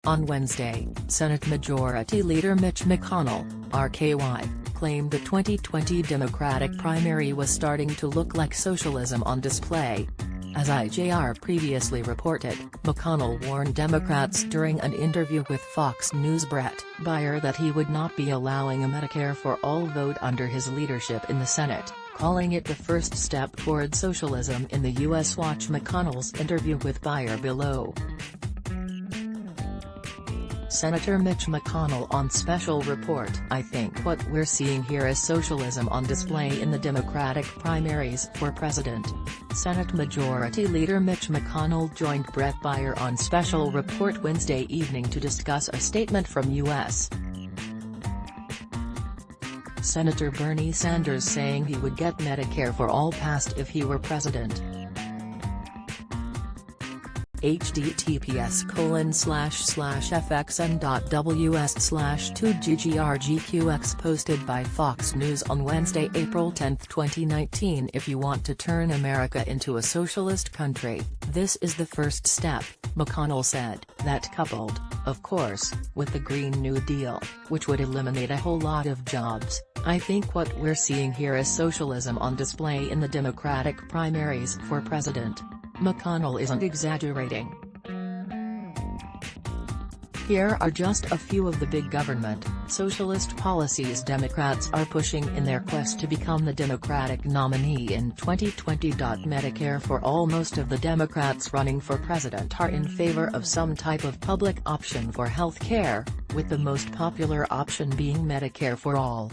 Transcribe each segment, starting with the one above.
On Wednesday, Senate Majority Leader Mitch McConnell, RKY, claimed the 2020 Democratic primary was starting to look like socialism on display. As IJR previously reported, McConnell warned Democrats during an interview with Fox News' Brett Baier that he would not be allowing a Medicare for All vote under his leadership in the Senate, calling it the first step toward socialism in the U.S. Watch McConnell's interview with Baier below. Senator Mitch McConnell on special report. I think what we're seeing here is socialism on display in the Democratic primaries for president. Senate Majority Leader Mitch McConnell joined Brett Baier on special report Wednesday evening to discuss a statement from U.S. Senator Bernie Sanders saying he would get Medicare for All passed if he were president. https://fxn.ws/2ggrgqx posted by Fox News on Wednesday, April 10, 2019. If you want to turn America into a socialist country, this is the first step, McConnell said. That coupled, of course, with the Green New Deal, which would eliminate a whole lot of jobs. I think what we're seeing here is socialism on display in the Democratic primaries for president. McConnell isn't exaggerating. Here are just a few of the big government, socialist policies Democrats are pushing in their quest to become the Democratic nominee in 2020. Medicare for All. Most of the Democrats running for president are in favor of some type of public option for health care, with the most popular option being Medicare for All.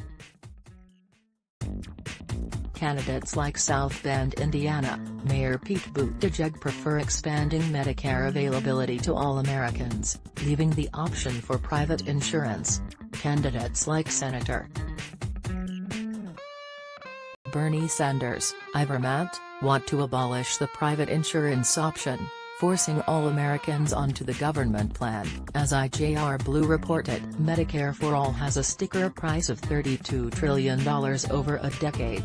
Candidates like South Bend, Indiana, Mayor Pete Buttigieg prefer expanding Medicare availability to all Americans, leaving the option for private insurance. Candidates like Senator Bernie Sanders, Vermont, want to abolish the private insurance option, forcing all Americans onto the government plan. As IJR Blue reported, Medicare for All has a sticker price of $32 trillion over a decade.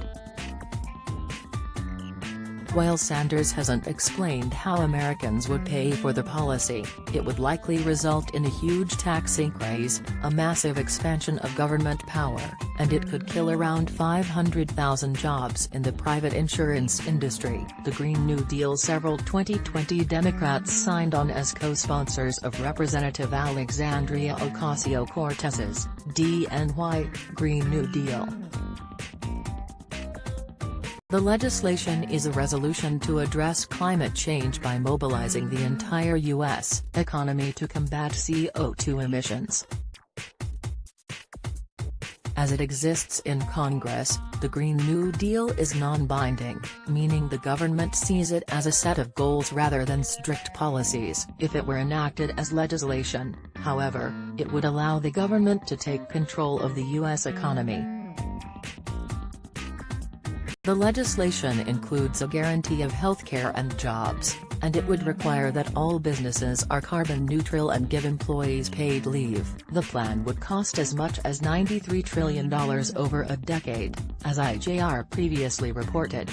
While Sanders hasn't explained how Americans would pay for the policy, it would likely result in a huge tax increase, a massive expansion of government power, and it could kill around 500,000 jobs in the private insurance industry. The Green New Deal. Several 2020 Democrats signed on as co-sponsors of Representative Alexandria Ocasio-Cortez's DNY Green New Deal. The legislation is a resolution to address climate change by mobilizing the entire U.S. economy to combat CO2 emissions. As it exists in Congress, the Green New Deal is non-binding, meaning the government sees it as a set of goals rather than strict policies. If it were enacted as legislation, however, it would allow the government to take control of the U.S. economy. The legislation includes a guarantee of healthcare and jobs, and it would require that all businesses are carbon neutral and give employees paid leave. The plan would cost as much as $93 trillion over a decade, as IJR previously reported.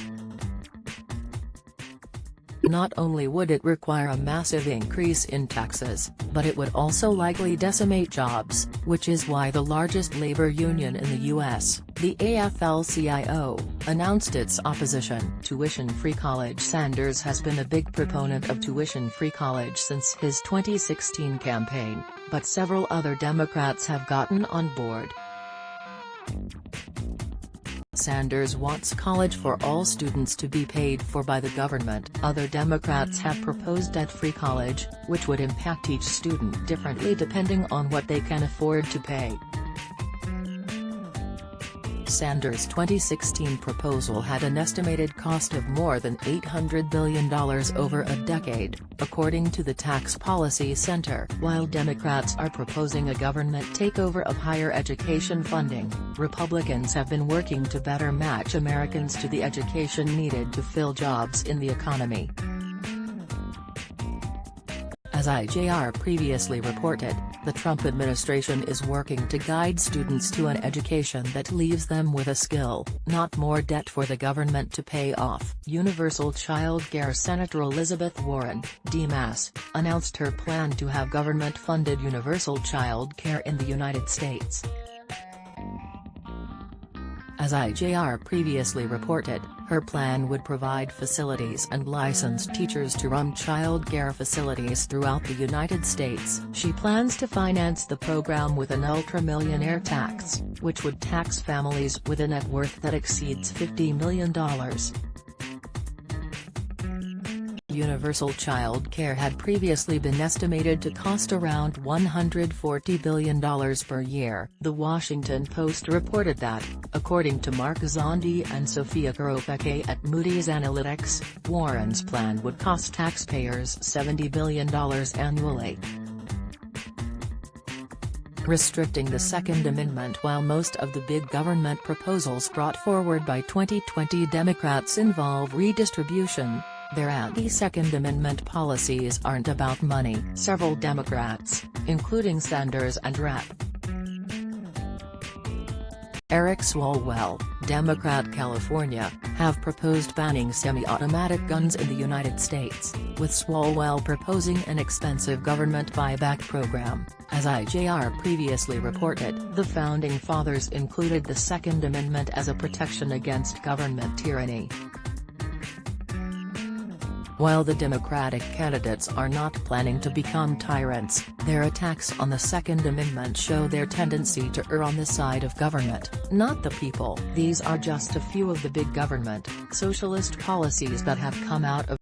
Not only would it require a massive increase in taxes, but it would also likely decimate jobs, which is why the largest labor union in the U.S., the AFL-CIO, announced its opposition. Tuition-free college. Sanders has been a big proponent of tuition-free college since his 2016 campaign, but several other Democrats have gotten on board. Sanders wants college for all students to be paid for by the government. Other Democrats have proposed debt-free college, which would impact each student differently depending on what they can afford to pay. Sanders' 2016 proposal had an estimated cost of more than $800 billion over a decade, according to the Tax Policy Center. While Democrats are proposing a government takeover of higher education funding, Republicans have been working to better match Americans to the education needed to fill jobs in the economy. As IJR previously reported, the Trump administration is working to guide students to an education that leaves them with a skill, not more debt for the government to pay off. Universal Child Care Senator Elizabeth Warren, Dems, announced her plan to have government-funded universal child care in the United States. As IJR previously reported, her plan would provide facilities and licensed teachers to run child care facilities throughout the United States. She plans to finance the program with an ultra-millionaire tax, which would tax families with a net worth that exceeds $50 million. Universal child care had previously been estimated to cost around $140 billion per year. The Washington Post reported that, according to Mark Zondi and Sofia Karopeke at Moody's Analytics, Warren's plan would cost taxpayers $70 billion annually. Restricting the Second Amendment. While most of the big government proposals brought forward by 2020 Democrats involve redistribution, their anti-Second Amendment policies aren't about money. Several Democrats, including Sanders and Rep. Eric Swalwell, Democrat California, have proposed banning semi-automatic guns in the United States, with Swalwell proposing an expensive government buyback program. As IJR previously reported, the Founding Fathers included the Second Amendment as a protection against government tyranny. While the Democratic candidates are not planning to become tyrants, their attacks on the Second Amendment show their tendency to err on the side of government, not the people. These are just a few of the big government, socialist policies that have come out of